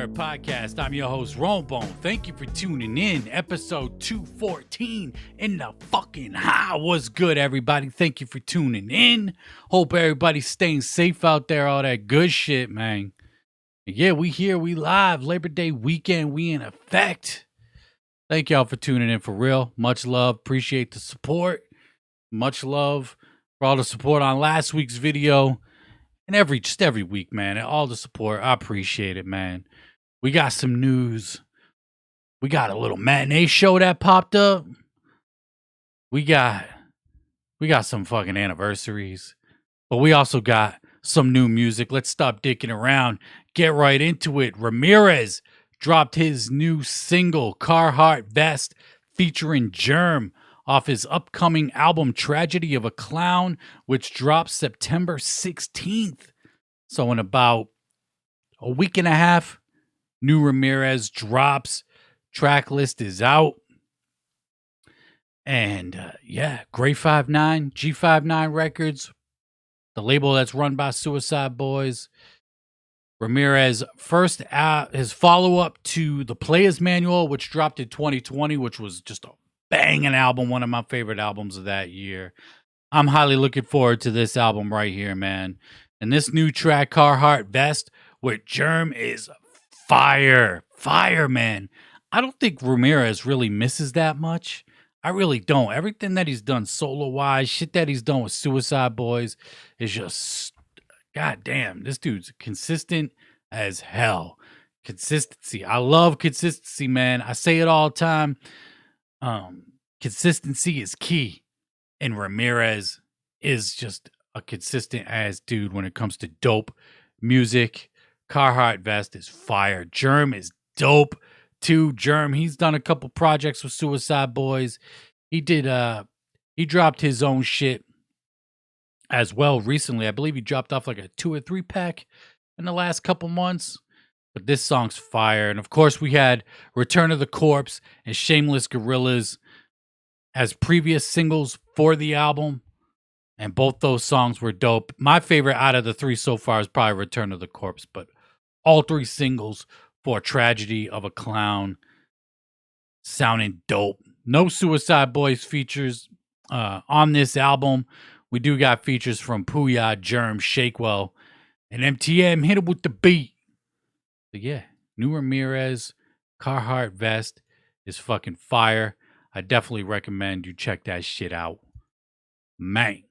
Dirt Podcast. I'm your host, Rombone. Thank you for tuning in. Episode 214 in the fucking high. What's good, everybody? Thank you for tuning in. Hope everybody's staying safe out there, all that good shit, man. Yeah, we here, we live. Labor Day weekend, we in effect. Thank y'all for tuning in for real. Much love. Appreciate the support. Much love for all the support on last week's video. And every week, man, all the support. I appreciate it, man. We got some news. We got a little matinee show that popped up. We got some fucking anniversaries. But we also got some new music. Let's stop dicking around. Get right into it. Ramirez dropped his new single, Carhartt Vest, featuring Germ, off his upcoming album Tragedy of a Clown, which drops September 16th. So in about a week and a half, new Ramirez drops. Track list is out. And Grey 59, G59 Records, the label that's run by Suicide Boys. Ramirez first his follow-up to The Player's Manual, which dropped in 2020, which was just a banging album, one of my favorite albums of that year. I'm highly looking forward to this album right here, man. And this new track, Carhartt Vest, with Germ, is fire. Fire, man. I don't think Ramirez really misses that much. I really don't. Everything that he's done solo-wise, shit that he's done with Suicide Boys is just, goddamn, this dude's consistent as hell. Consistency. I love consistency, man. I say it all the time. Consistency is key, and Ramirez is just a consistent ass dude when it comes to dope music. Carhartt Vest is fire. Germ is dope too. Germ, he's done a couple projects with Suicide Boys. He dropped his own shit as well recently. I believe he dropped off like a 2 or 3 pack in the last couple months. But this song's fire. And of course, we had Return of the Corpse and Shameless Gorillas as previous singles for the album. And both those songs were dope. My favorite out of the 3 so far is probably Return of the Corpse. But all 3 singles for Tragedy of a Clown sounding dope. No Suicide Boys features on this album. We do got features from Pouya, Germ, Shakewell, and MTM. Hit it with the beat. But yeah, new Ramirez, Carhartt Vest is fucking fire. I definitely recommend you check that shit out. Man.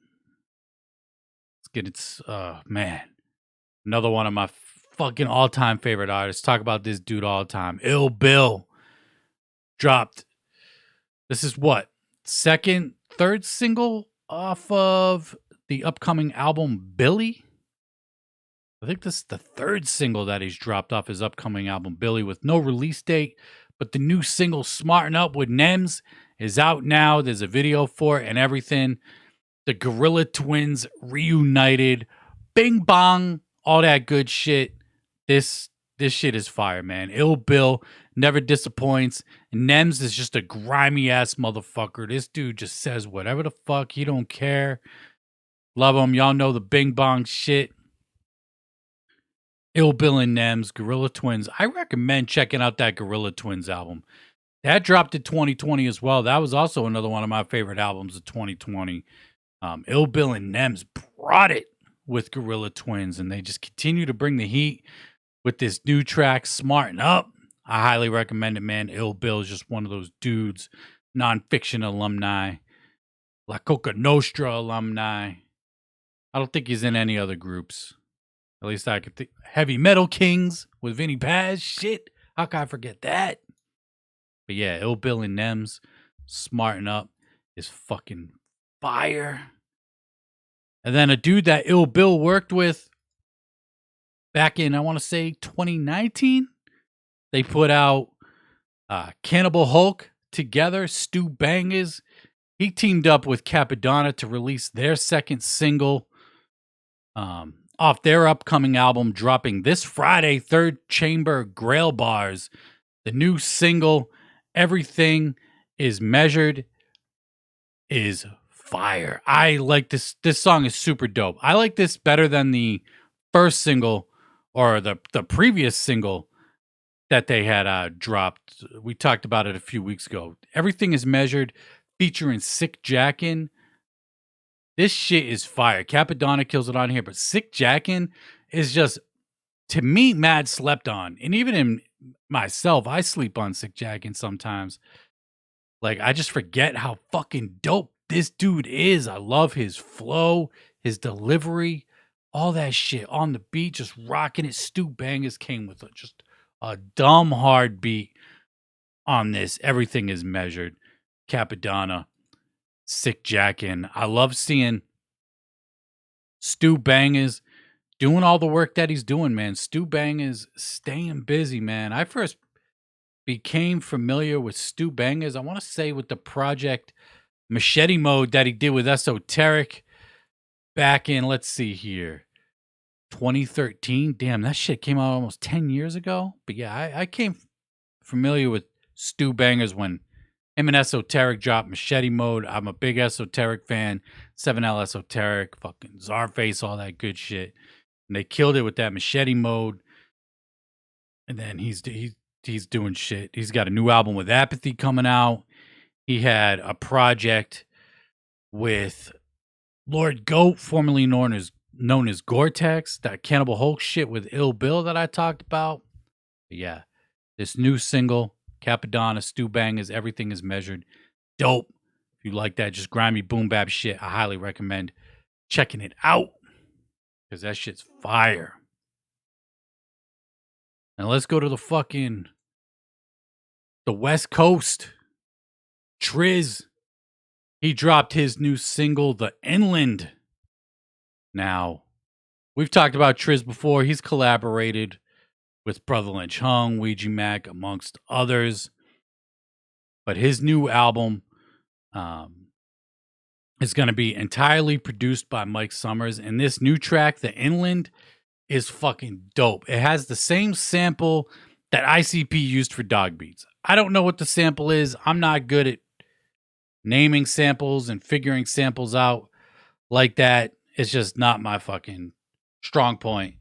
Let's get it. Man. Another one of my fucking all-time favorite artists. Talk about this dude all the time. Ill Bill dropped. This is what? Third single off of the upcoming album Billy? I think this is the 3rd single that he's dropped off his upcoming album, Billy, with no release date. But the new single, Smarten Up with Nems, is out now. There's a video for it and everything. The Gorilla Twins reunited. Bing bong. All that good shit. This shit is fire, man. Ill Bill never disappoints. Nems is just a grimy-ass motherfucker. This dude just says whatever the fuck. He don't care. Love him. Y'all know the bing bong shit. Ill Bill and Nems, Gorilla Twins. I recommend checking out that Gorilla Twins album. That dropped in 2020 as well. That was also another one of my favorite albums of 2020. Ill Bill and Nems brought it with Gorilla Twins, and they just continue to bring the heat with this new track, Smarten Up. I highly recommend it, man. Ill Bill is just one of those dudes. Nonfiction alumni. La Coca Nostra alumni. I don't think he's in any other groups. At least I could think. Heavy Metal Kings with Vinny Paz. Shit. How can I forget that? But yeah, Ill Bill and Nems, Smarten Up is fucking fire. And then a dude that Ill Bill worked with back in, I want to say, 2019. They put out Cannibal Hulk together, Stu Bangas. He teamed up with Cappadonna to release their 2nd single off their upcoming album, dropping this Friday, 3rd Chamber Grail Bars. The new single, Everything is Measured, is fire. I like this. This song is super dope. I like this better than the first single or the previous single that they had dropped. We talked about it a few weeks ago. Everything is measured, featuring Sick Jackin. This shit is fire. Cappadonna kills it on here, but Sick Jackin is just, to me, mad slept on. And even in myself, I sleep on Sick Jackin sometimes. Like, I just forget how fucking dope this dude is. I love his flow, his delivery, all that shit on the beat, just rocking it. Stu Bangas came with just a dumb hard beat on this. Everything is measured. Cappadonna, Sick Jackin. I love seeing Stu Bangas doing all the work that he's doing, man. Stu Bangas staying busy, man. I first became familiar with Stu Bangas, I want to say, with the project Machete Mode that he did with Esoteric back in, let's see here, 2013. Damn, that shit came out almost 10 years ago. But yeah, I came familiar with Stu Bangas when him and Esoteric dropped Machete Mode. I'm a big Esoteric fan. 7L Esoteric, fucking Czarface, all that good shit. And they killed it with that Machete Mode. And then he's doing shit. He's got a new album with Apathy coming out. He had a project with Lord Goat, formerly known as Gore-Tex, that Cannibal Hulk shit with Ill Bill that I talked about. But yeah, this new single, Cappadonna, Stu Bangas, Everything is Measured. Dope. If you like that just grimy boom bap shit, I highly recommend checking it out, because that shit's fire. Now let's go to the West Coast. Trizz. He dropped his new single, The Inland. Now, we've talked about Trizz before. He's collaborated with Brother Lynch Hung, Ouija Macc, amongst others. But his new album is going to be entirely produced by Mike Summers. And this new track, The Inland, is fucking dope. It has the same sample that ICP used for Dog Beats. I don't know what the sample is. I'm not good at naming samples and figuring samples out like that. It's just not my fucking strong point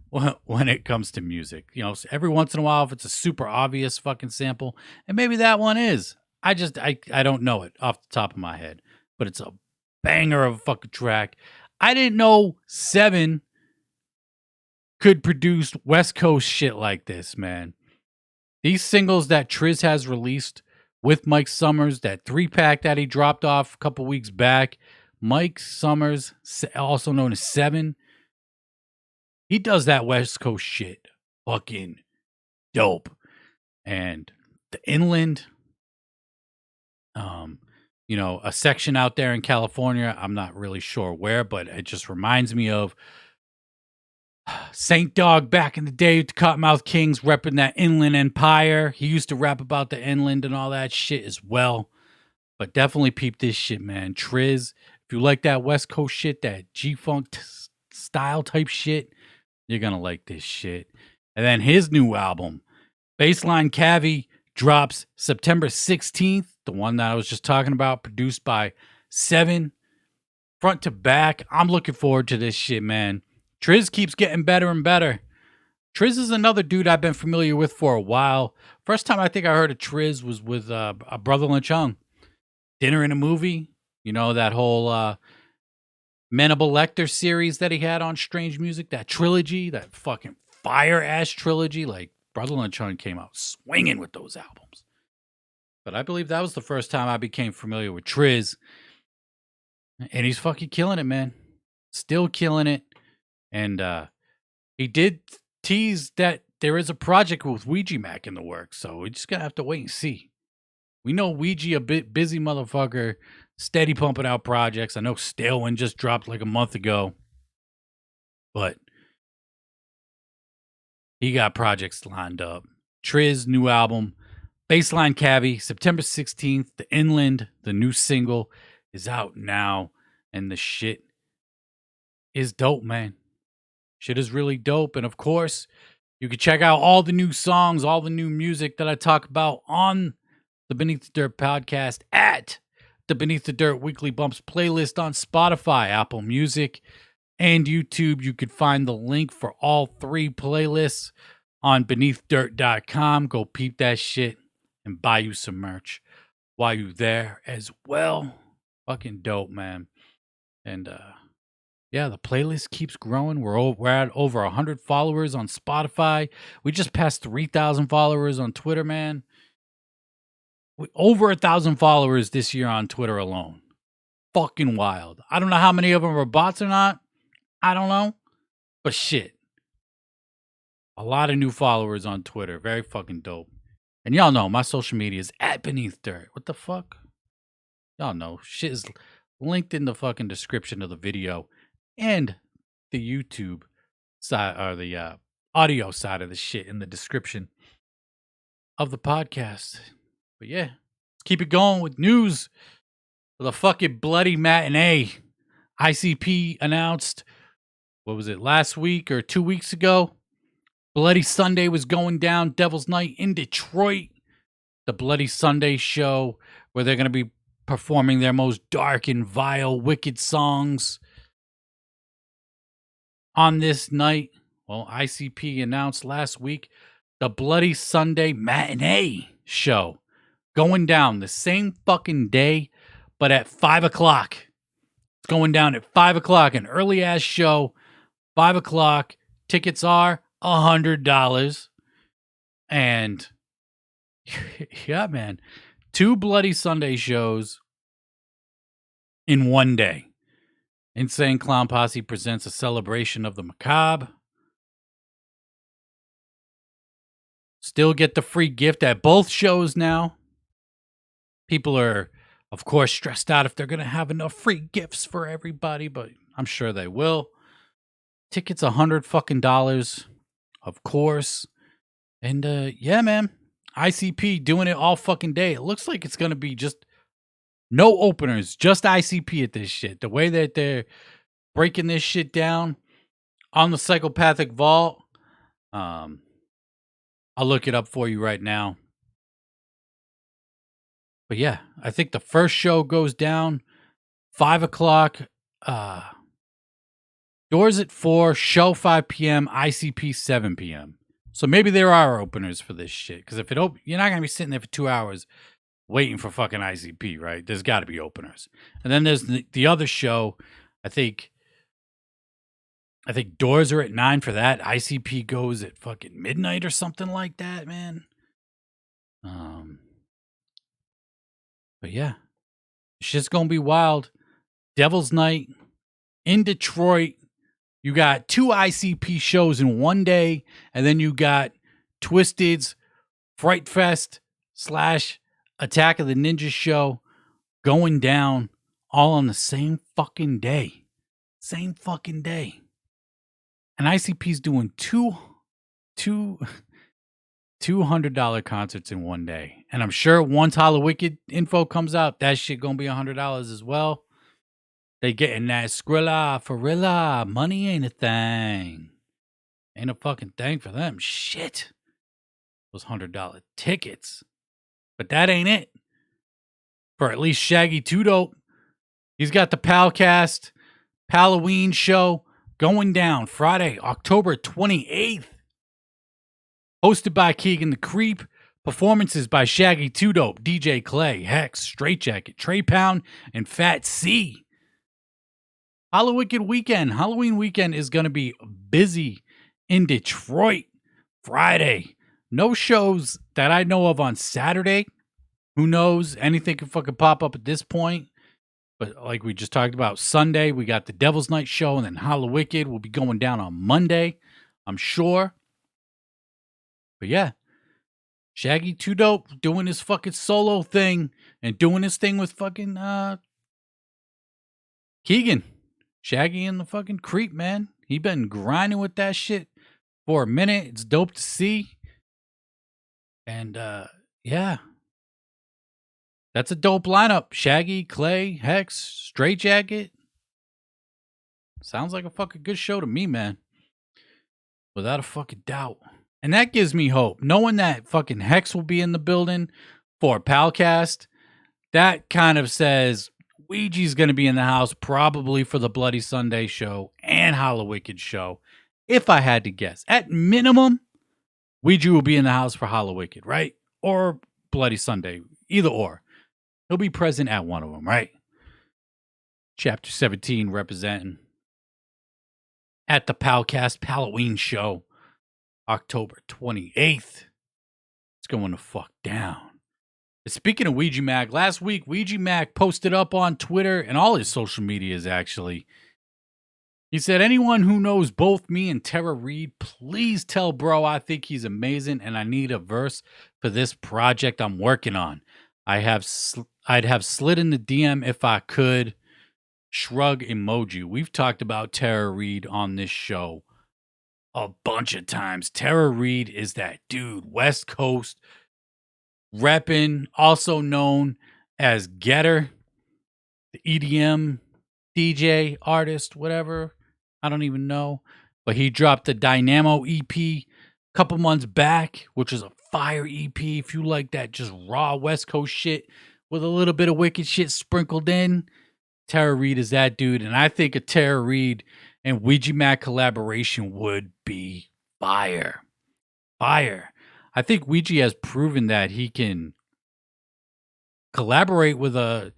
when it comes to music. You know, every once in a while, if it's a super obvious fucking sample, and maybe that one is, I don't know it off the top of my head, but it's a banger of a fucking track. I didn't know Seven could produce West Coast shit like this, man. These singles that Trizz has released with Mike Summers, that 3-pack that he dropped off a couple weeks back, Mike Summers, also known as Seven, he does that West Coast shit fucking dope. And The Inland, a section out there in California, I'm not really sure where, but it just reminds me of Saint Dog back in the day with the Kottonmouth Kings, repping that Inland Empire. He used to rap about the Inland and all that shit as well. But definitely peep this shit, man. Trizz, if you like that West Coast shit, that G-Funk style type shit, you're going to like this shit. And then his new album, Baseline Cavi, drops September 16th. The one that I was just talking about, produced by Seven. Front to back. I'm looking forward to this shit, man. Trizz keeps getting better and better. Trizz is another dude I've been familiar with for a while. First time I think I heard of Trizz was with a Brother Lynch Hung. Dinner in a Movie. You know, that whole Manable Lecter series that he had on Strange Music. That trilogy, that fucking fire-ass trilogy. Like, Brother Lynch Hung came out swinging with those albums. But I believe that was the first time I became familiar with Trizz. And he's fucking killing it, man. Still killing it. And he did tease that there is a project with Ouija Macc in the works, so we're just gonna have to wait and see. We know Ouija a bit busy motherfucker, steady pumping out projects. I know Stalewind just dropped like a month ago, but he got projects lined up. Trizz new album, Baseline Cavi, September 16th. The Inland, the new single, is out now, and the shit is dope, man. Shit is really dope. And of course, you can check out all the new songs, all the new music that I talk about on the Beneath the Dirt podcast at the Beneath the Dirt Weekly Bumps playlist on Spotify, Apple Music, and YouTube. You could find the link for all 3 playlists on beneathdirt.com. Go peep that shit and buy you some merch while you there as well. Fucking dope, man. And yeah, the playlist keeps growing. We're at over 100 followers on Spotify. We just passed 3,000 followers on Twitter, man. Over 1,000 followers this year on Twitter alone. Fucking wild. I don't know how many of them are bots or not. I don't know. But shit. A lot of new followers on Twitter. Very fucking dope. And y'all know my social media is at Beneath Dirt. What the fuck? Y'all know. Shit is linked in the fucking description of the video and the YouTube side, or the audio side of the shit in the description of the podcast. But yeah, let's keep it going with news. The fucking bloody matinee. ICP announced, what was it, last week or 2 weeks ago? Bloody Sunday was going down, Devil's Night in Detroit. The Bloody Sunday show where they're going to be performing their most dark and vile, wicked songs on this night. Well, ICP announced last week the Bloody Sunday matinee show going down the same fucking day, but at 5 o'clock. It's going down at 5 o'clock, an early ass show. 5 o'clock. Tickets are $100. And yeah, man. 2 Bloody Sunday shows in one day. Insane Clown Posse presents a celebration of the macabre. Still get the free gift at both shows now. People are, of course, stressed out if they're going to have enough free gifts for everybody, but I'm sure they will. Tickets $100 fucking dollars, of course. And yeah, man. ICP doing it all fucking day. It looks like it's going to be just no openers, just ICP at this shit. The way that they're breaking this shit down on the Psychopathic Vault. I'll look it up for you right now. But yeah, I think the first show goes down 5 o'clock. Doors at 4, show 5 p.m., ICP 7 p.m. So maybe there are openers for this shit. Because if it you're not going to be sitting there for 2 hours waiting for fucking ICP, right? There's got to be openers. And then there's the other show. I think doors are at 9 for that. ICP goes at fucking midnight or something like that, man. But yeah, shit's gonna be wild. Devil's Night in Detroit. You got 2 ICP shows in one day, and then you got Twiztid's Fright Fest / Attack of the Ninja show going down all on the same fucking day. Same fucking day. And ICP's doing two $200 concerts in one day. And I'm sure once hallowicked info comes out, that shit gonna be $100 as well. They getting that Skrilla, Farilla. Money ain't a thing. Ain't a fucking thing for them. Shit. Those $100 tickets. But that ain't it. For at least Shaggy 2 Dope. He's got the Palcast Halloween show going down Friday, October 28th. Hosted by Keegan the Creep. Performances by Shaggy 2 Dope, DJ Clay, Hex, Straight Jacket, Trey Pound, and Fat C. Hallowicked weekend. Halloween weekend is going to be busy in Detroit Friday. No shows that I know of on Saturday. Who knows? Anything can fucking pop up at this point. But like we just talked about, Sunday, we got the Devil's Night show, and then Hallowicked will be going down on Monday, I'm sure. But yeah, Shaggy 2 Dope doing his fucking solo thing and doing his thing with fucking Keegan. Shaggy and the fucking Creep, man. He been grinding with that shit for a minute. It's dope to see. And yeah. That's a dope lineup. Shaggy, Clay, Hex, Straight Jacket. Sounds like a fucking good show to me, man. Without a fucking doubt. And that gives me hope. Knowing that fucking Hex will be in the building for Palcast, that kind of says Ouija's going to be in the house probably for the Bloody Sunday show and Hallowicked show, if I had to guess. At minimum, Ouija will be in the house for Hallowicked, right? Or Bloody Sunday, either or. He'll be present at one of them, right? Chapter 17 representing at the Palcast Halloween show, October 28th. It's going to fuck down. Speaking of Ouija Mac, last week Ouija Mac posted up on Twitter and all his social medias actually. He said, anyone who knows both me and Tara Reid, please tell bro I think he's amazing and I need a verse for this project I'm working on. I'd have slid in the DM if I could. Shrug emoji. We've talked about Tara Reid on this show a bunch of times. Tara Reid is that dude, West Coast, reppin', also known as Getter, the EDM DJ artist, whatever. I don't even know. But he dropped the Dynamo EP a couple months back, which is a fire EP. If you like that just raw West Coast shit with a little bit of wicked shit sprinkled in, Tara Reid is that dude. And I think a Tara Reid and Ouija Mac collaboration would be fire. Fire. I think Ouija has proven that he can collaborate with a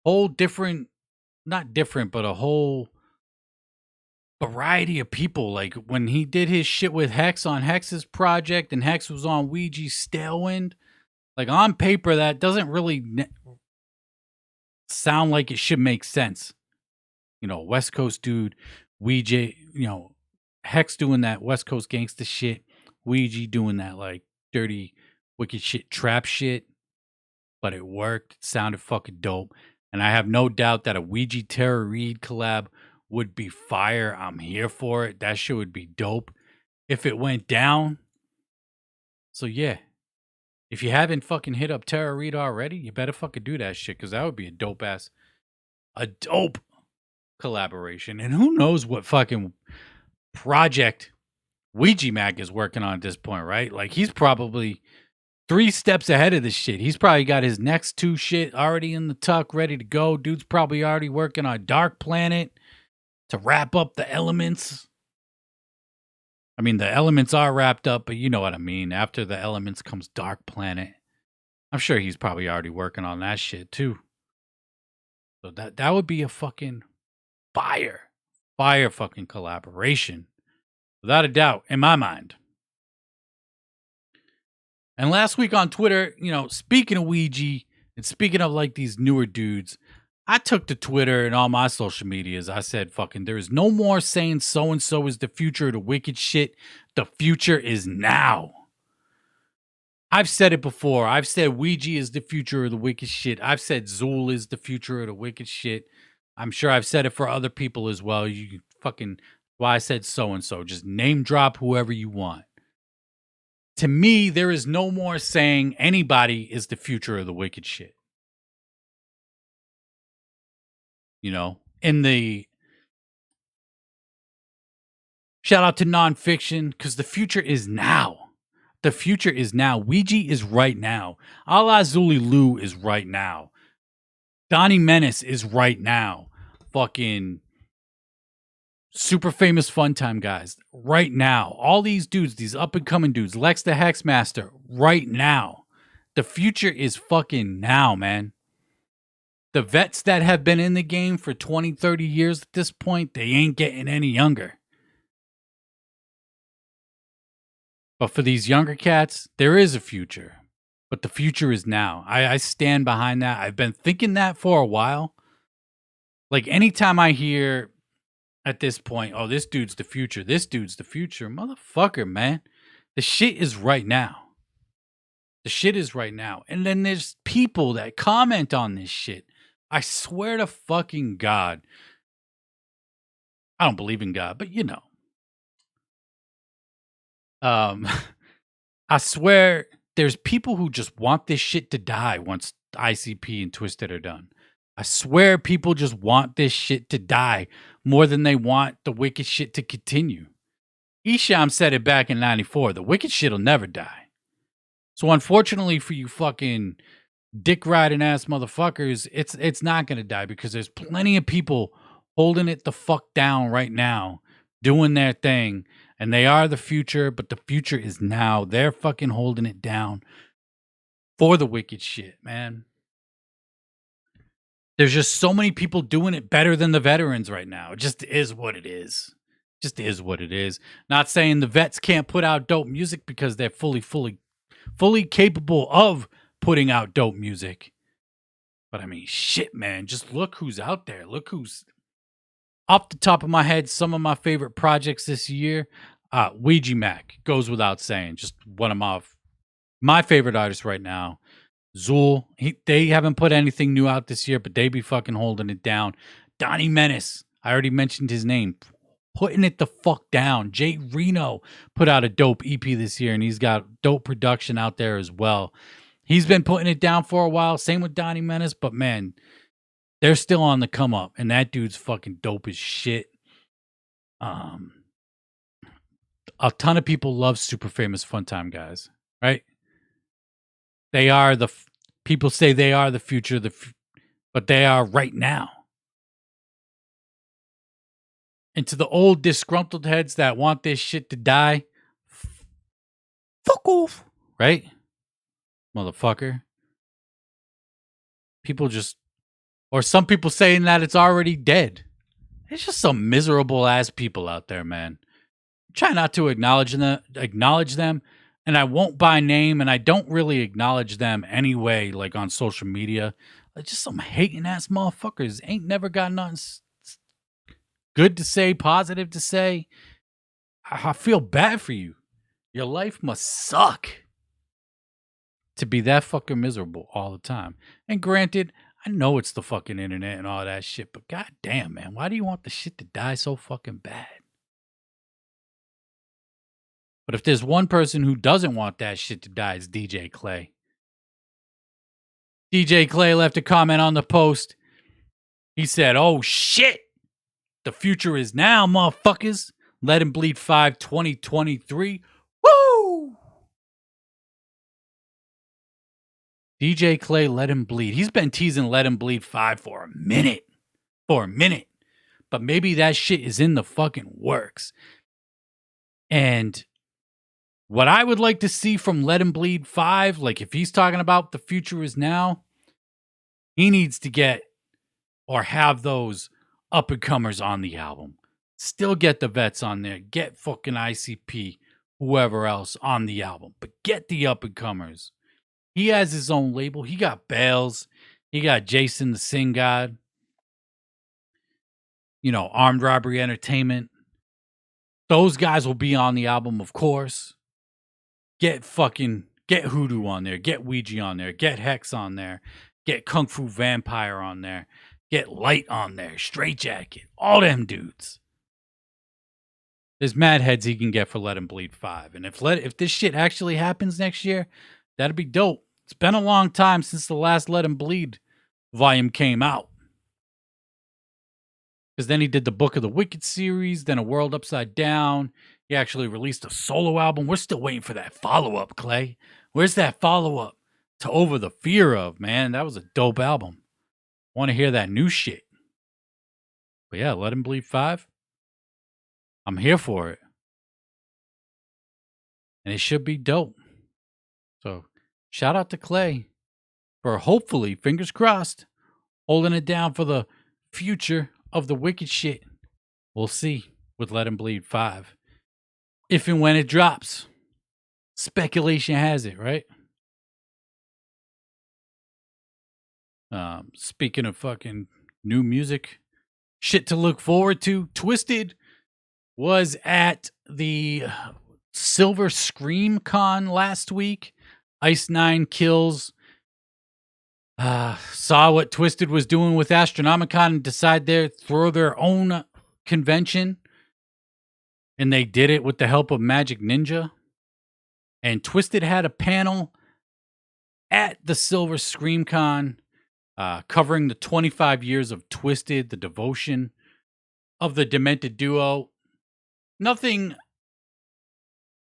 whole different, not different, but a whole variety of people. Like when he did his shit with Hex on Hex's project and Hex was on Ouija's Stalewind, like on paper, that doesn't really sound like it should make sense. You know, West Coast dude, Ouija, you know, Hex doing that West Coast gangsta shit, Ouija doing that like dirty, wicked shit, trap shit. But it worked. It sounded fucking dope. And I have no doubt that a Ouija Tara Reid collab would be fire. I'm here for it. That shit would be dope if it went down. So yeah, if you haven't fucking hit up Tara Reid already, you better fucking do that shit, because that would be a dope collaboration. And who knows what fucking project Ouija Mac is working on at this point, right? Like he's probably 3 steps ahead of this shit. He's probably got his next 2 shit already in the tuck, ready to go. Dude's probably already working on Dark Planet to wrap up the elements. I mean, the elements are wrapped up, but you know what I mean. After the elements comes Dark Planet. I'm sure he's probably already working on that shit too. So that would be a fucking fire fucking collaboration. Without a doubt, in my mind. And last week on Twitter, you know, speaking of Ouija and speaking of like these newer dudes, I took to Twitter and all my social medias. I said, fucking, there is no more saying so-and-so is the future of the wicked shit. The future is now. I've said it before. I've said Ouija is the future of the wicked shit. I've said Zeuss is the future of the wicked shit. I'm sure I've said it for other people as well. You fucking, why I said so-and-so. Just name drop whoever you want. To me, there is no more saying anybody is the future of the wicked shit. You know, in the shout out to nonfiction, because the future is now. The future is now. Ouija is right now. Allah Zuli Lu is right now. Donnie Menace is right now. Fucking super famous fun time guys right now. All these dudes, these up and coming dudes, Lex the Hexmaster right now. The future is fucking now, man. The vets that have been in the game for 20, 30 years at this point, they ain't getting any younger. But for these younger cats, there is a future. But the future is now. I stand behind that. I've been thinking that for a while. Like anytime I hear at this point, oh, this dude's the future. This dude's the future. Motherfucker, man. The shit is right now. The shit is right now. And then there's people that comment on this shit. I swear to fucking God. I don't believe in God, but you know. I swear there's people who just want this shit to die once ICP and Twiztid are done. I swear people just want this shit to die more than they want the wicked shit to continue. Isham said it back in 94. The wicked shit will never die. So unfortunately for you fucking dick riding ass motherfuckers, it's not going to die, because there's plenty of people holding it the fuck down right now, doing their thing. And they are the future, but the future is now. They're fucking holding it down for the wicked shit, man. There's just so many people doing it better than the veterans right now. It just is what it is. Just is what it is. Not saying the vets can't put out dope music because they're fully capable of putting out dope music. But I mean, shit, man. Just look who's out there. Look who's off the top of my head. Some of my favorite projects this year. Ouija Mac goes without saying. Just one of my favorite artists right now. Zeuss, they haven't put anything new out this year, but they be fucking holding it down. Donnie Menace, I already mentioned his name, putting it the fuck down. Jay Reno put out a dope EP this year, and he's got dope production out there as well. He's been putting it down for a while. Same with Donnie Menace, but man, they're still on the come up, and that dude's fucking dope as shit. A ton of people love Super Famous Funtime Guys, right? They are people say they are the future, but they are right now. And to the old disgruntled heads that want this shit to die, fuck off, right? Motherfucker. People just, or some people saying that it's already dead. It's just some miserable ass people out there, man. Try not to acknowledge them. And I won't by name, and I don't really acknowledge them anyway, like on social media. Like just some hating ass motherfuckers. Ain't never got nothing good to say, positive to say. I feel bad for you. Your life must suck to be that fucking miserable all the time. And granted, I know it's the fucking internet and all that shit, but goddamn, man, why do you want the shit to die so fucking bad? But if there's one person who doesn't want that shit to die, it's DJ Clay. DJ Clay left a comment on the post. He said, "Oh shit, the future is now, motherfuckers. Let Him Bleed 5 2023. Woo!" DJ Clay, Let Him Bleed. He's been teasing Let Him Bleed 5 for a minute. But maybe that shit is in the fucking works. And what I would like to see from Let Him Bleed 5, like if he's talking about the future is now, he needs to get or have those up-and-comers on the album. Still get the vets on there. Get fucking ICP, whoever else on the album. But get the up-and-comers. He has his own label. He got Bales. He got Jason the Sing God. Armed Robbery Entertainment. Those guys will be on the album, of course. Get Hoodoo on there. Get Ouija on there. Get Hex on there. Get Kung Fu Vampire on there. Get Light on there. Straight Jacket. All them dudes. There's mad heads he can get for Let Him Bleed 5. And if this shit actually happens next year, that'd be dope. It's been a long time since the last Let Him Bleed volume came out. Because then he did the Book of the Wicked series, then A World Upside Down. He actually released a solo album. We're still waiting for that follow-up, Clay. Where's that follow-up to Over the Fear Of, man? That was a dope album. Want to hear that new shit. But yeah, Let Him Bleed 5. I'm here for it. And it should be dope. So, shout out to Clay for hopefully, fingers crossed, holding it down for the future of the wicked shit. We'll see with Let Him Bleed 5. If and when it drops. Speculation has it, right? Speaking of fucking new music, shit to look forward to, Twiztid was at the Silver Scream Con last week. Ice 9 Kills saw what Twiztid was doing with Astronomicon and decided to throw their own convention. And they did it with the help of Magic Ninja. And Twiztid had a panel at the Silver Scream Con covering the 25 years of Twiztid, the devotion of the Demented Duo. Nothing.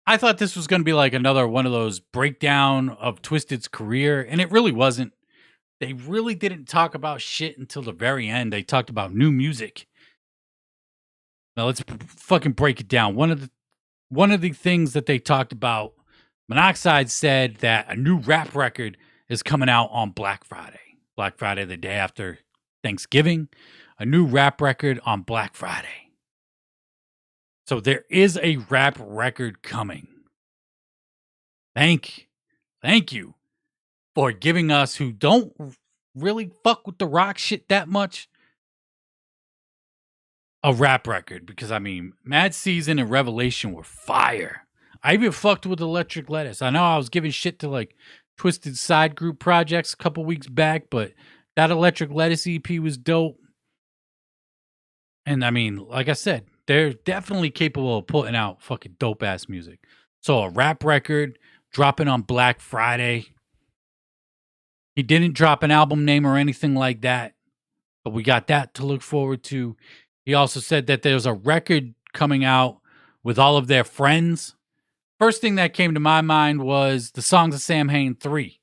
I thought this was going to be like another one of those breakdown of Twiztid's career, and it really wasn't. They really didn't talk about shit until the very end. They talked about new music. Now let's fucking break it down. one of the things that they talked about, Monoxide said that a new rap record is coming out on Black Friday. Black Friday, the day after Thanksgiving. A new rap record on Black Friday. So there is a rap record coming. Thank you for giving us, who don't really fuck with the rock shit that much, a rap record. Because I mean, Mad Season and Revelation were fire. I even fucked with Electric Lettuce. I know I was giving shit to like Twiztid side group projects a couple weeks back, but that Electric Lettuce EP was dope. And I mean, like I said, they're definitely capable of putting out fucking dope ass music. So a rap record dropping on Black Friday. He didn't drop an album name or anything like that, but we got that to look forward to. He also said that there's a record coming out with all of their friends. First thing that came to my mind was the Songs of Samhain 3.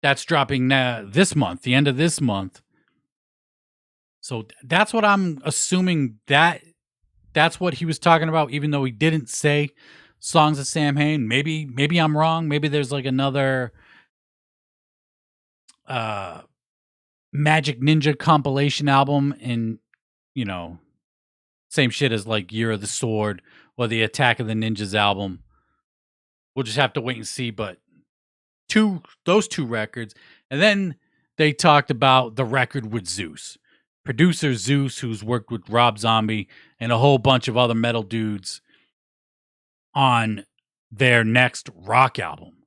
That's dropping this month, the end of this month. So that's what I'm assuming, that's what he was talking about, even though he didn't say Songs of Samhain. Maybe I'm wrong. Maybe there's like another Magic Ninja compilation album, and you know, same shit as like Year of the Sword or the Attack of the Ninjas album. We'll just have to wait and see. But those two records, and then they talked about the record with Zeuss. Producer Zeuss, who's worked with Rob Zombie and a whole bunch of other metal dudes on their next rock album.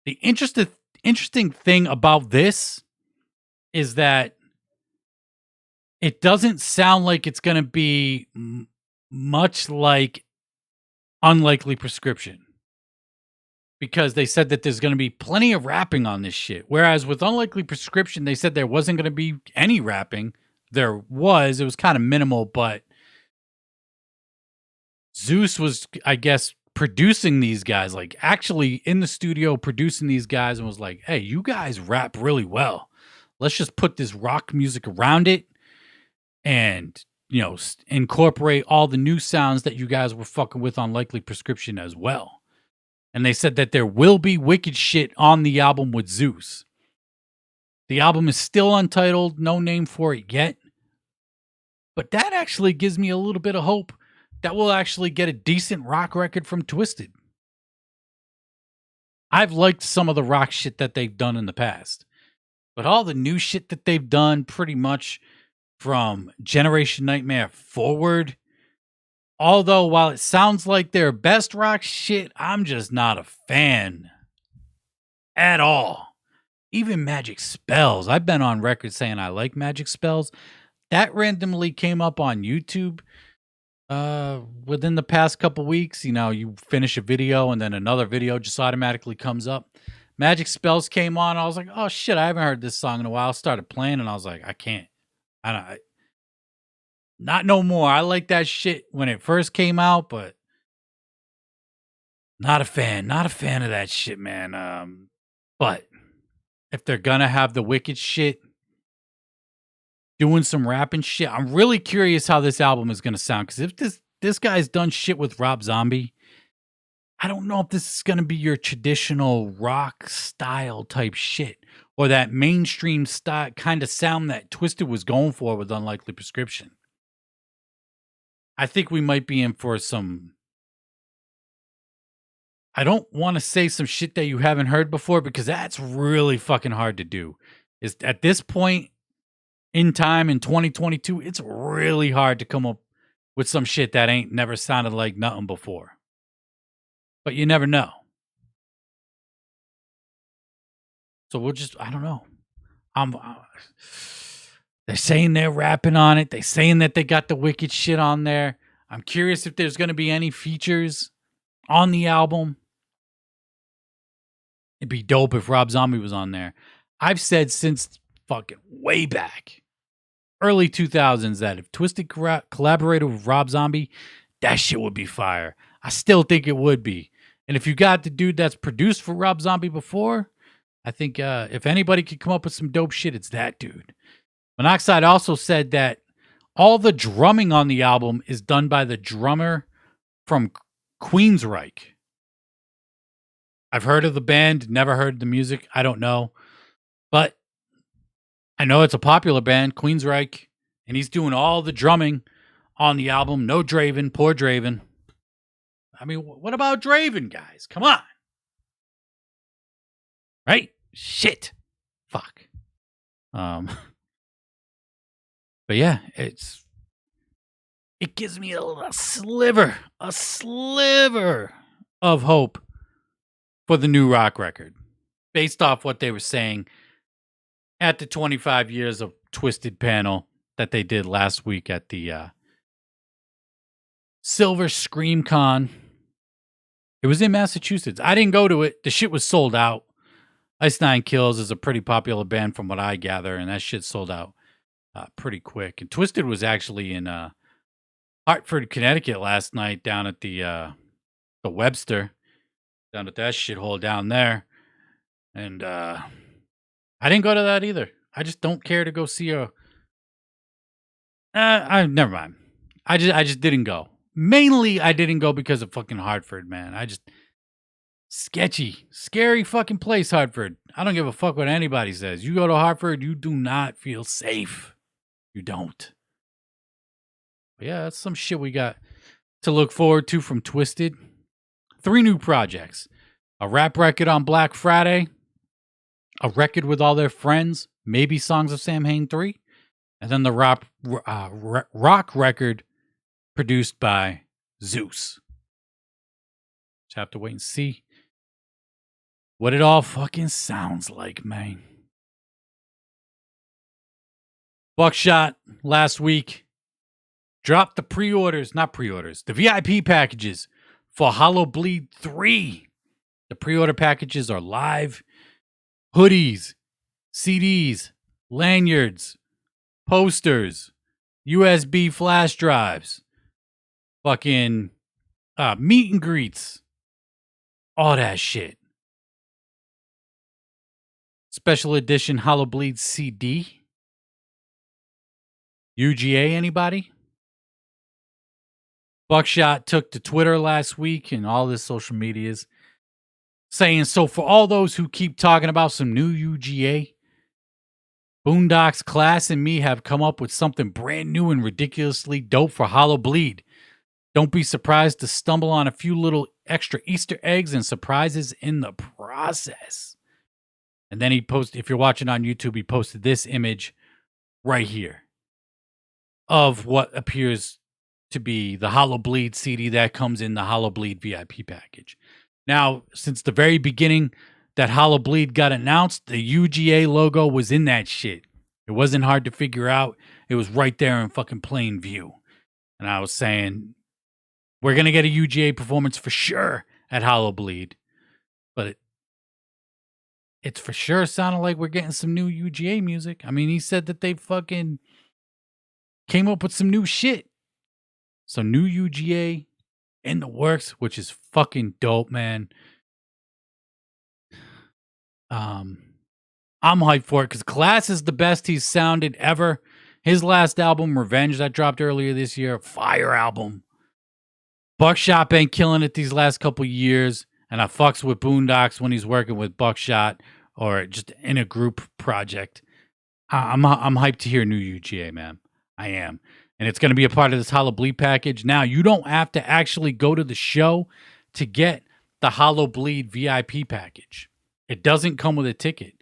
The interesting thing about this is that it doesn't sound like it's going to be much like Unlikely Prescription, because they said that there's going to be plenty of rapping on this shit. Whereas with Unlikely Prescription, they said there wasn't going to be any rapping. It was kind of minimal, but Zeuss was, I guess, producing these guys, like actually in the studio producing these guys, and was like, hey, you guys rap really well. Let's just put this rock music around it and, you know, incorporate all the new sounds that you guys were fucking with on Likely Prescription as well. And they said that there will be wicked shit on the album with Zeuss. The album is still untitled, no name for it yet. But that actually gives me a little bit of hope that we'll actually get a decent rock record from Twiztid. I've liked some of the rock shit that they've done in the past. But all the new shit that they've done, pretty much from Generation Nightmare forward, although while it sounds like their best rock shit, I'm just not a fan at all. Even Magic Spells. I've been on record saying I like Magic Spells. That randomly came up on YouTube within the past couple weeks. You know, you finish a video and then another video just automatically comes up. Magic Spells came on. I was like, oh shit, I haven't heard this song in a while. Started playing and I was like, I can't. Not no more. I like that shit when it first came out, but not a fan. Not a fan of that shit, man. But if they're gonna have the wicked shit, doing some rapping shit, I'm really curious how this album is gonna sound. Because if this guy's done shit with Rob Zombie, I don't know if this is gonna be your traditional rock style type shit, or that mainstream style kind of sound that Twiztid was going for with Unlikely Prescription. I think we might be in for some, I don't want to say some shit that you haven't heard before, because that's really fucking hard to do. Is at this point in time in 2022, it's really hard to come up with some shit that ain't never sounded like nothing before. But you never know. So we'll just, I don't know. They're saying they're rapping on it. They're saying that they got the wicked shit on there. I'm curious if there's going to be any features on the album. It'd be dope if Rob Zombie was on there. I've said since fucking way back, early 2000s, that if Twiztid collaborated with Rob Zombie, that shit would be fire. I still think it would be. And if you got the dude that's produced for Rob Zombie before, I think if anybody could come up with some dope shit, it's that dude. Monoxide also said that all the drumming on the album is done by the drummer from Queensryche. I've heard of the band, never heard the music. I don't know. But I know it's a popular band, Queensryche, and he's doing all the drumming on the album. No Draven, poor Draven. I mean, what about Draven, guys? Come on. Right? Shit. Fuck. But yeah, it gives me a sliver of hope for the new rock record, based off what they were saying at the 25 years of Twiztid panel that they did last week at the Silver Scream Con. It was in Massachusetts. I didn't go to it. The shit was sold out. Ice Nine Kills is a pretty popular band from what I gather, and that shit sold out pretty quick. And Twiztid was actually in Hartford, Connecticut last night down at the Webster, down at that shithole down there. And I didn't go to that either. I just don't care to go see a... never mind. I just didn't go. Mainly, I didn't go because of fucking Hartford, man. Sketchy, scary fucking place, Hartford. I don't give a fuck what anybody says. You go to Hartford, you do not feel safe. You don't. But yeah, that's some shit we got to look forward to from Twiztid. 3 new projects. A rap record on Black Friday. A record with all their friends. Maybe Songs of Samhain 3. And then the rock record produced by Zeuss. Just have to wait and see what it all fucking sounds like, man. Bukshot last week dropped the the VIP packages for Hallowbleed 3. The pre-order packages are live. Hoodies, CDs, lanyards, posters, USB flash drives, fucking meet and greets, all that shit. Special edition Hallowbleed CD. UGA, anybody? Bukshot took to Twitter last week and all his social medias, saying, so for all those who keep talking about some new UGA, boondox, Claas, and me have come up with something brand new and ridiculously dope for hallowbleed. Don't be surprised to stumble on a few little extra Easter eggs and surprises in the process. And then he posted, if you're watching on YouTube, he posted this image right here of what appears to be the Hallowbleed CD that comes in the Hallowbleed VIP package. Now, since the very beginning that Hallowbleed got announced, the UGA logo was in that shit. It wasn't hard to figure out. It was right there in fucking plain view. And I was saying, we're going to get a UGA performance for sure at Hallowbleed. But it's for sure sounded like we're getting some new UGA music. I mean, he said that they fucking came up with some new shit. Some new UGA in the works, which is fucking dope, man. I'm hyped for it because Claas is the best he's sounded ever. His last album, Revenge, that dropped earlier this year, fire album. Bukshot been killing it these last couple years, and I fucks with boondox when he's working with Bukshot or just in a group project. I'm hyped to hear new UGA, man. I am. And it's going to be a part of this Hallowbleed package. Now, you don't have to actually go to the show to get the Hallowbleed VIP package. It doesn't come with a ticket.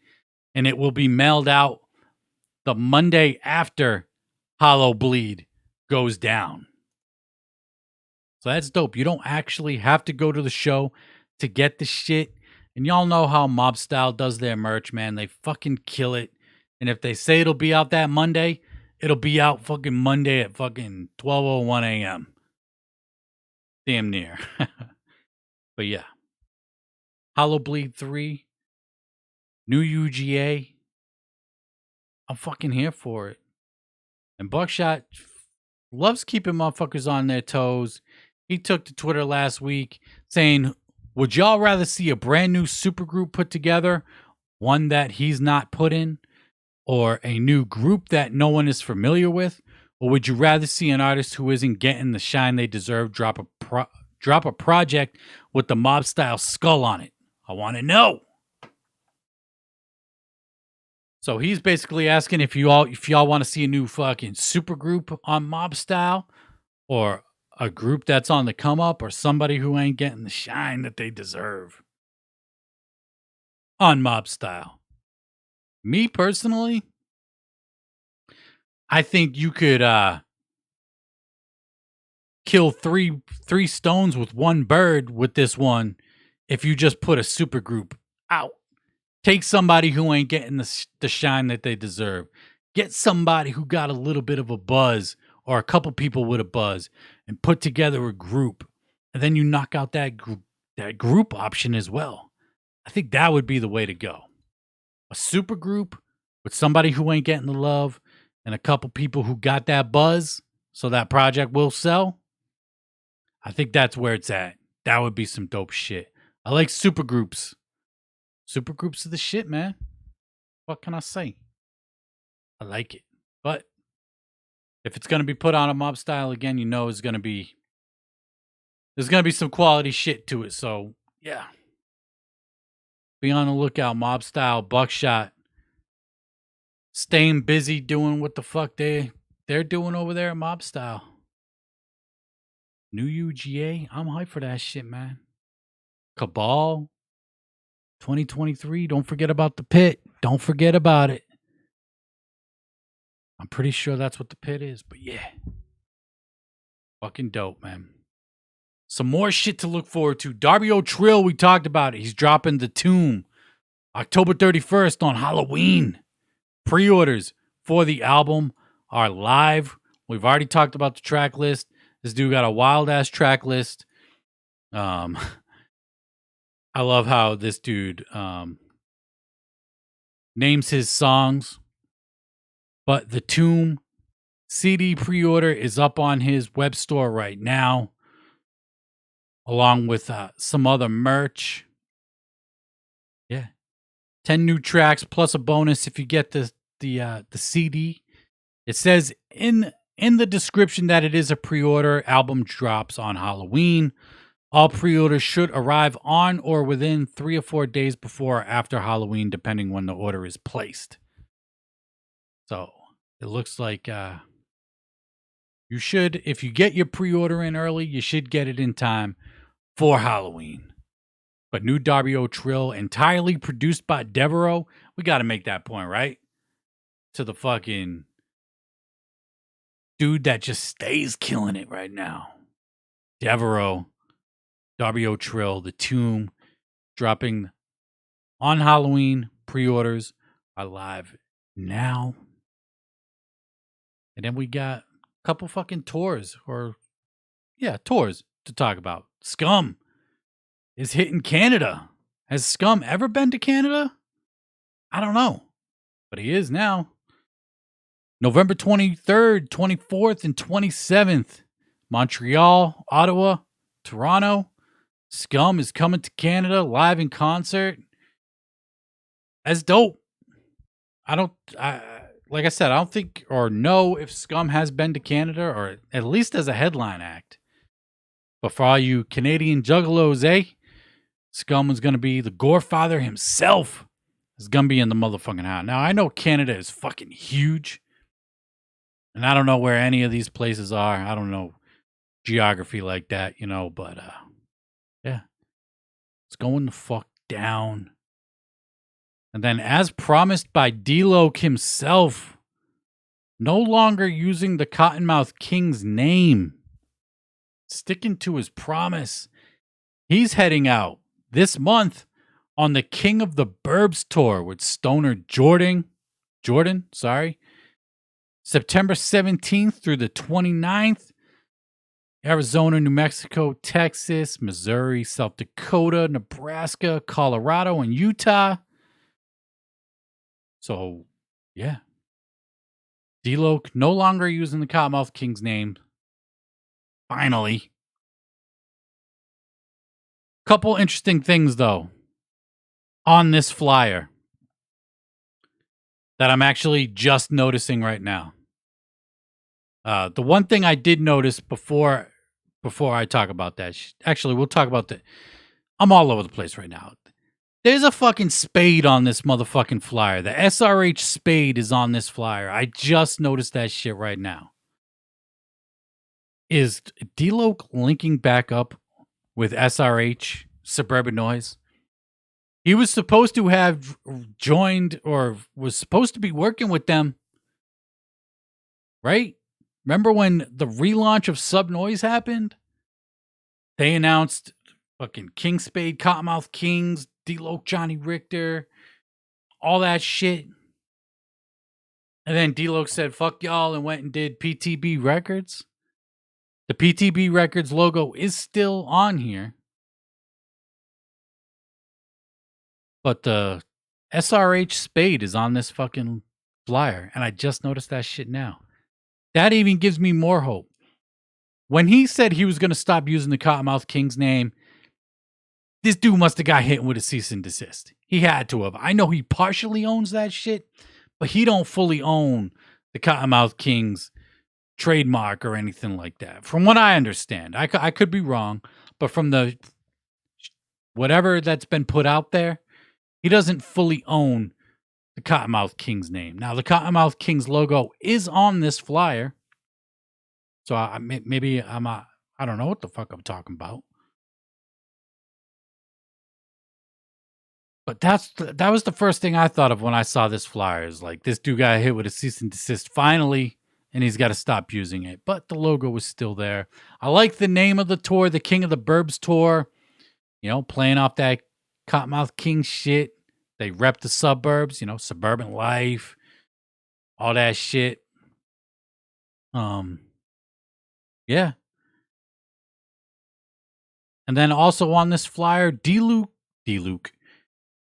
And it will be mailed out the Monday after Hallowbleed goes down. So that's dope. You don't actually have to go to the show to get the shit. And y'all know how Mob Style does their merch, man. They fucking kill it. And if they say it'll be out that Monday, it'll be out fucking Monday at fucking 12:01 a.m. Damn near. But yeah. Hallowbleed 3. New UGA. I'm fucking here for it. And Bukshot loves keeping motherfuckers on their toes. He took to Twitter last week saying, would y'all rather see a brand new supergroup put together, one that he's not put in, or a new group that no one is familiar with? Or would you rather see an artist who isn't getting the shine they deserve drop drop a project with the mob style skull on it. I want to know. So he's basically asking if y'all want to see a new fucking super group on mob style, or a group that's on the come up, or somebody who ain't getting the shine that they deserve on mob style. Me personally, I think you could kill three stones with one bird with this one if you just put a super group out. Take somebody who ain't getting the shine that they deserve. Get somebody who got a little bit of a buzz, or a couple people with a buzz, and put together a group. And then you knock out that group option as well. I think that would be the way to go. A super group with somebody who ain't getting the love, and a couple people who got that buzz, so that project will sell. I think that's where it's at. That would be some dope shit. I like super groups. Super groups are the shit, man. What can I say? I like it. But if it's going to be put on a mob style again, you know there's going to be some quality shit to it. So, yeah. Be on the lookout. Mob style, Bukshot. Staying busy doing what the fuck they're doing over there at mob style. New UGA. I'm hyped for that shit, man. Cabal. 2023. Don't forget about the pit. Don't forget about it. I'm pretty sure that's what the pit is, but yeah. Fucking dope, man. Some more shit to look forward to. Darby O'Trill, we talked about it. He's dropping The Tomb October 31st on Halloween. Pre-orders for the album are live. We've already talked about the track list. This dude got a wild-ass track list. I love how this dude names his songs. But The Tomb CD pre-order is up on his web store right now, along with some other merch. Yeah. 10 new tracks plus a bonus if you get the CD. It says in the description that it is a pre-order. Album drops on Halloween. All pre-orders should arrive on or within 3 or 4 days before or after Halloween, depending when the order is placed. So it looks like you should, if you get your pre-order in early, you should get it in time for Halloween. But new Darby O'Trill, entirely produced by Devereaux. We got to make that point, right? To the fucking dude that just stays killing it right now. Devereaux, Darby O'Trill, The Tomb, dropping on Halloween. Pre-orders are live now. And then we got a couple fucking tours to talk about. Scum is hitting Canada. Has Scum ever been to Canada? I don't know. But he is now. November 23rd, 24th, and 27th. Montreal, Ottawa, Toronto. Scum is coming to Canada live in concert. That's dope. Like I said, I don't think or know if Scum has been to Canada, or at least as a headline act. But for all you Canadian juggalos, Scum is going to be the Gorefather himself. Is going to be in the motherfucking house. Now, I know Canada is fucking huge. And I don't know where any of these places are. I don't know geography like that, but yeah. It's going the fuck down. And then, as promised by D-Loc himself, no longer using the Kottonmouth King's name. Sticking to his promise. He's heading out this month on the King of the Burbs tour with Stoner Jordan, September 17th through the 29th. Arizona, New Mexico, Texas, Missouri, South Dakota, Nebraska, Colorado, and Utah. So, yeah. D-Loc no longer using the Kottonmouth King's name. Finally. Couple interesting things, though, on this flyer that I'm actually just noticing right now. The one thing I did notice before before I talk about that. Actually, we'll talk about the. I'm all over the place right now. There's a fucking spade on this motherfucking flyer. The SRH spade is on this flyer. I just noticed that shit right now. Is D-Loc linking back up with SRH Suburban Noise? He was supposed to have joined or was supposed to be working with them, right? Remember when the relaunch of Sub Noise happened? They announced fucking Kingspade, Kottonmouth Kings, D-Loc, Johnny Richter, all that shit. And then D-Loc said, fuck y'all, and went and did PTB Records. The PTB Records logo is still on here. But the SRH Spade is on this fucking flyer. And I just noticed that shit now. That even gives me more hope. When he said he was going to stop using the Kottonmouth King's name, this dude must have got hit with a cease and desist. He had to have. I know he partially owns that shit, but he don't fully own the Kottonmouth King's trademark or anything like that. From what I understand, I could be wrong, but from the whatever that's been put out there, he doesn't fully own the Kottonmouth King's name. Now, the Kottonmouth King's logo is on this flyer, so I don't know what the fuck I'm talking about. But that was the first thing I thought of when I saw this flyer. Is like, this dude got hit with a cease and desist finally, and he's got to stop using it. But the logo was still there. I like the name of the tour, the King of the Burbs tour. You know, playing off that Kottonmouth King shit. They rep the suburbs, you know, suburban life, all that shit. Yeah. And then also on this flyer, D-Loc.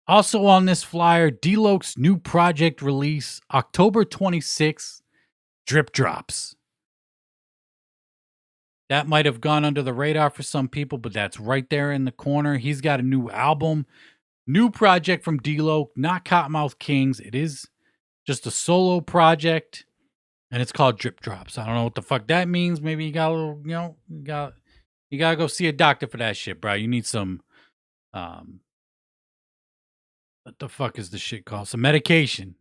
Also on this flyer, D-Loc's new project release, October 26th, Drip Drops. That might have gone under the radar for some people, but that's right there in the corner. He's got a new album, new project from D-Loc, not Kottonmouth Kings. It is just a solo project, and it's called Drip Drops. I don't know what the fuck that means. Maybe you got a little, you know, you gotta go see a doctor for that shit, bro. You need some, what the fuck is the shit called? Some medication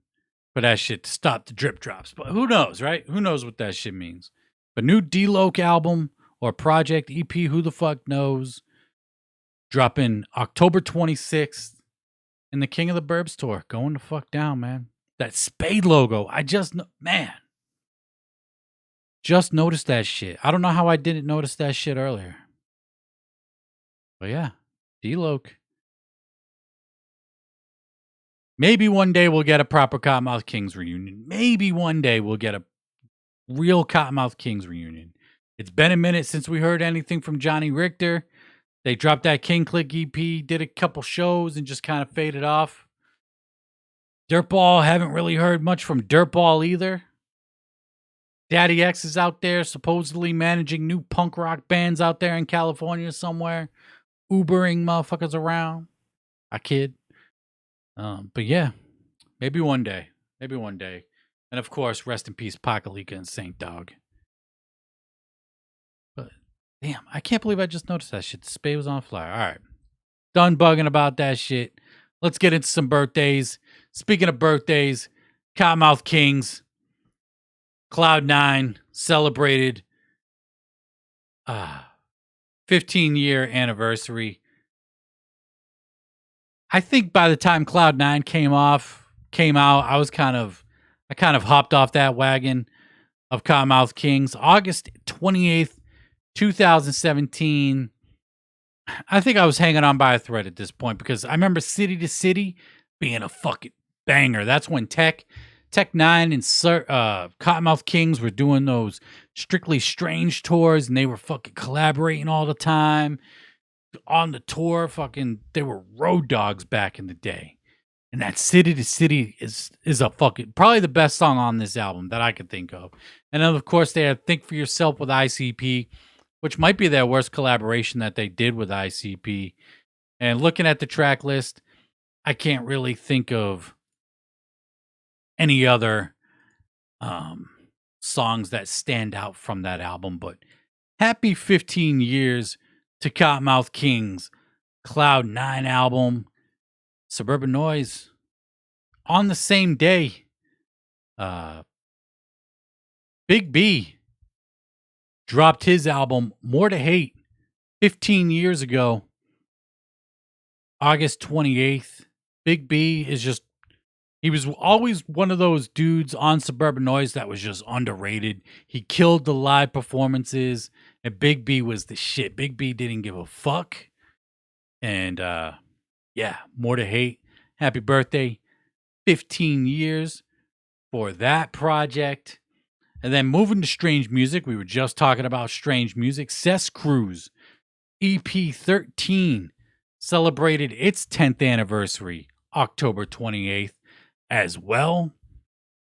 for that shit to stop the drip drops. But who knows, right? Who knows what that shit means? But new D-Loc album or project EP, who the fuck knows? Dropping October 26th in the King of the Burbs tour. Going the fuck down, man. That Spade logo, just noticed that shit. I don't know how I didn't notice that shit earlier. But yeah, D-Loc. Maybe one day we'll get a proper Kottonmouth Kings reunion. Maybe one day we'll get a real Kottonmouth Kings reunion. It's been a minute since we heard anything from Johnny Richter. They dropped that King Click EP, did a couple shows, and just kind of faded off. Dirtball, haven't really heard much from Dirtball either. Daddy X is out there supposedly managing new punk rock bands out there in California somewhere. Ubering motherfuckers around. I kid. But yeah, maybe one day. Maybe one day. And of course, rest in peace, Pakalika and Saint Dog. But damn, I can't believe I just noticed that shit. The Spade was on flyer. All right. Done bugging about that shit. Let's get into some birthdays. Speaking of birthdays, Kottonmouth Kings, Cloud9 celebrated 15-year anniversary. I think by the time Cloud9 came out, I kind of hopped off that wagon of Kottonmouth Kings. August 28th, 2017. I think I was hanging on by a thread at this point because I remember City to City being a fucking banger. That's when Tech 9 and Kottonmouth Kings were doing those Strictly Strange tours, and they were fucking collaborating all the time. On the tour, they were road dogs back in the day. And that City to City is a fucking, probably the best song on this album that I could think of. And then, of course, they had Think for Yourself with ICP, which might be their worst collaboration that they did with ICP. And looking at the track list, I can't really think of any other songs that stand out from that album. But Happy 15 years to Cottonmouth King's Cloud 9 album, Suburban Noise. On the same day, Big B dropped his album, More to Hate, 15 years ago, August 28th. Big B is just, he was always one of those dudes on Suburban Noise that was just underrated. He killed the live performances, and Big B was the shit. Big B didn't give a fuck. And yeah, More to Hate. Happy birthday. 15 years for that project. And then moving to strange music, we were just talking about strange music. Zeuss Cruise, EP 13, celebrated its 10th anniversary, October 28th, as well.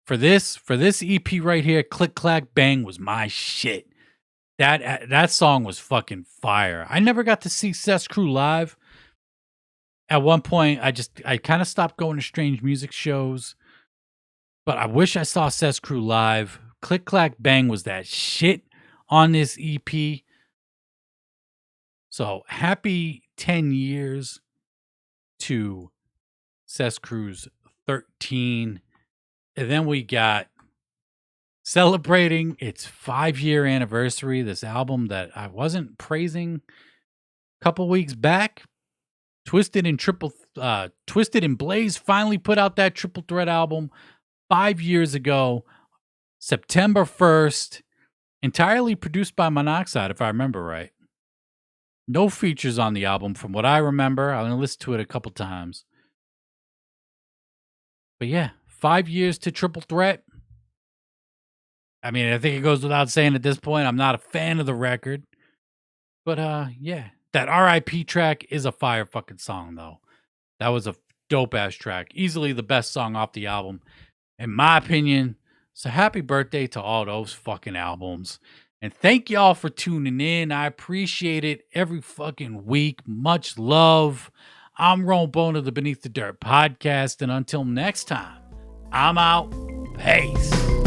For this EP right here, Click Clack Bang was my shit. That song was fucking fire. I never got to see Zeuss Crew live. At one point, I kind of stopped going to strange music shows, but I wish I saw Zeuss Crew live. Click Clack Bang was that shit on this EP. So happy 10 years to Zeuss Crew's 13. And then we got celebrating its 5-year anniversary, this album that I wasn't praising a couple weeks back. Twiztid and Blaze finally put out that Triple Threat album 5 years ago, September 1st, entirely produced by Monoxide, if I remember right. No features on the album from what I remember. I'm going to listen to it a couple times. But yeah, 5 years to Triple Threat. I mean, I think it goes without saying at this point, I'm not a fan of the record. But yeah, that R.I.P. track is a fire fucking song, though. That was a dope-ass track. Easily the best song off the album, in my opinion. So happy birthday to all those fucking albums. And thank y'all for tuning in. I appreciate it every fucking week. Much love. I'm Ron Bone of the Beneath the Dirt podcast. And until next time, I'm out. Peace.